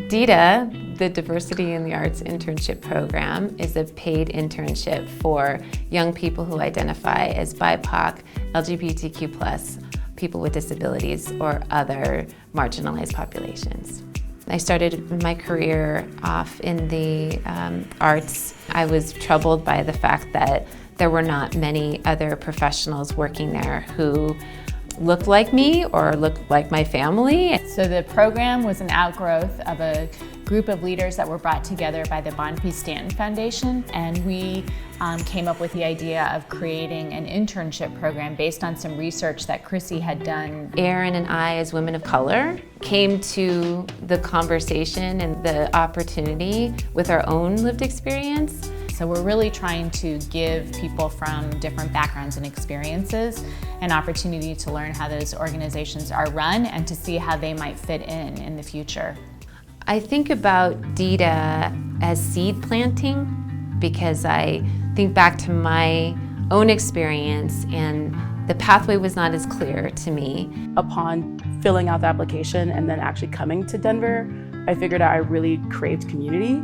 DITA, the Diversity in the Arts Internship Program, is a paid internship for young people who identify as BIPOC, LGBTQ+, people with disabilities, or other marginalized populations. I started my career off in the arts. I was troubled by the fact that there were not many other professionals working there who looked like me or looked like my family. So the program was an outgrowth of a group of leaders that were brought together by the Bonfi Stanton Foundation, and we came up with the idea of creating an internship program based on some research that Chrissy had done. Erin and I, as women of color, came to the conversation and the opportunity with our own lived experience. So we're really trying to give people from different backgrounds and experiences an opportunity to learn how those organizations are run and to see how they might fit in the future. I think about DITA as seed planting because I think back to my own experience and the pathway was not as clear to me. Upon filling out the application and then actually coming to Denver, I figured out I really craved community.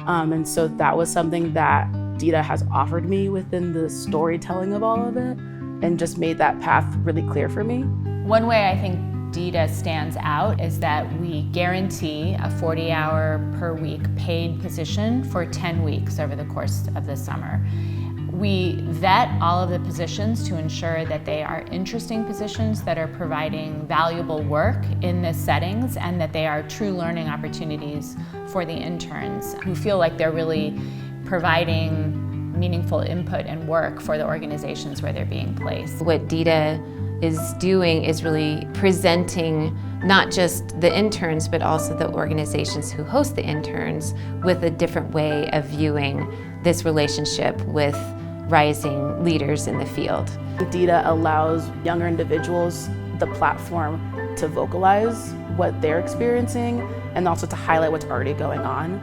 And so that was something that DITA has offered me within the storytelling of all of it and just made that path really clear for me. One way I think DITA stands out is that we guarantee a 40-hour per week paid position for 10 weeks over the course of the summer. We vet all of the positions to ensure that they are interesting positions that are providing valuable work in the settings and that they are true learning opportunities for the interns who feel like they're really providing meaningful input and work for the organizations where they're being placed. What DITA is doing is really presenting not just the interns but also the organizations who host the interns with a different way of viewing this relationship with rising leaders in the field. DITA allows younger individuals the platform to vocalize what they're experiencing and also to highlight what's already going on.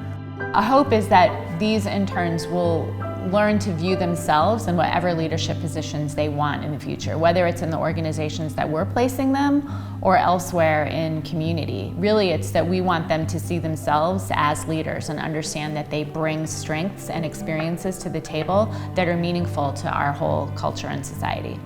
A hope is that these interns will learn to view themselves in whatever leadership positions they want in the future, whether it's in the organizations that we're placing them or elsewhere in community. Really, it's that we want them to see themselves as leaders and understand that they bring strengths and experiences to the table that are meaningful to our whole culture and society.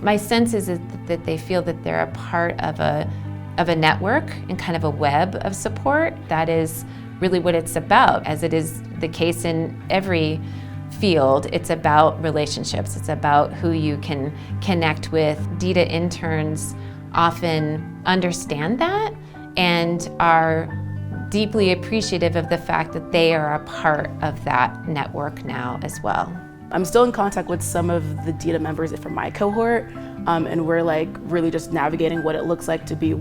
My sense is that they feel that they're a part of a network and kind of a web of support. That is really what it's about, as it is the case in every field. It's about relationships. It's about who you can connect with. DITA interns often understand that and are deeply appreciative of the fact that they are a part of that network now as well. I'm still in contact with some of the DITA members from my cohort, and we're like really just navigating what it looks like to be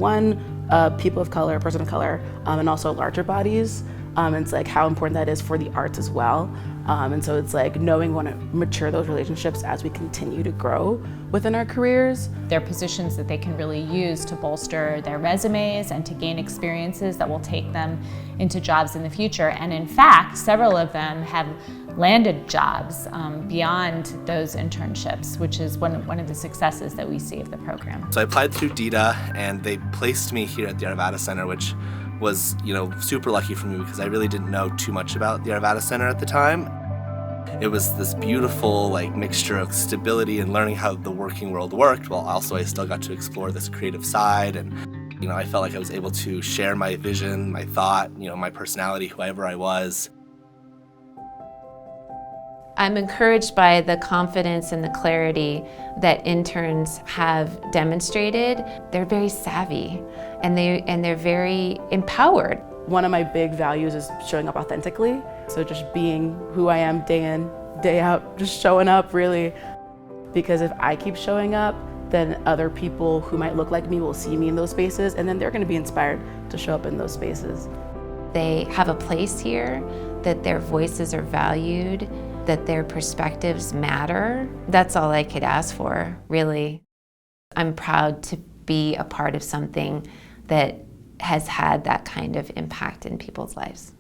people of color, person of color, and also larger bodies. It's like how important that is for the arts as well. And so it's like knowing we want to mature those relationships as we continue to grow within our careers. They're positions that they can really use to bolster their resumes and to gain experiences that will take them into jobs in the future. And in fact, several of them have landed jobs beyond those internships, which is one of the successes that we see of the program. So I applied through DITA and they placed me here at the Arvada Center, which was, super lucky for me because I really didn't know too much about the Arvada Center at the time. It was this beautiful mixture of stability and learning how the working world worked, while also I still got to explore this creative side, and I felt like I was able to share my vision, my thought, my personality, whoever I was. I'm encouraged by the confidence and the clarity that interns have demonstrated. They're very savvy and they're very empowered. One of my big values is showing up authentically. So just being who I am day in, day out, just showing up really. Because if I keep showing up, then other people who might look like me will see me in those spaces, and then they're going to be inspired to show up in those spaces. They have a place here, that their voices are valued, that their perspectives matter. That's all I could ask for, really. I'm proud to be a part of something that has had that kind of impact in people's lives.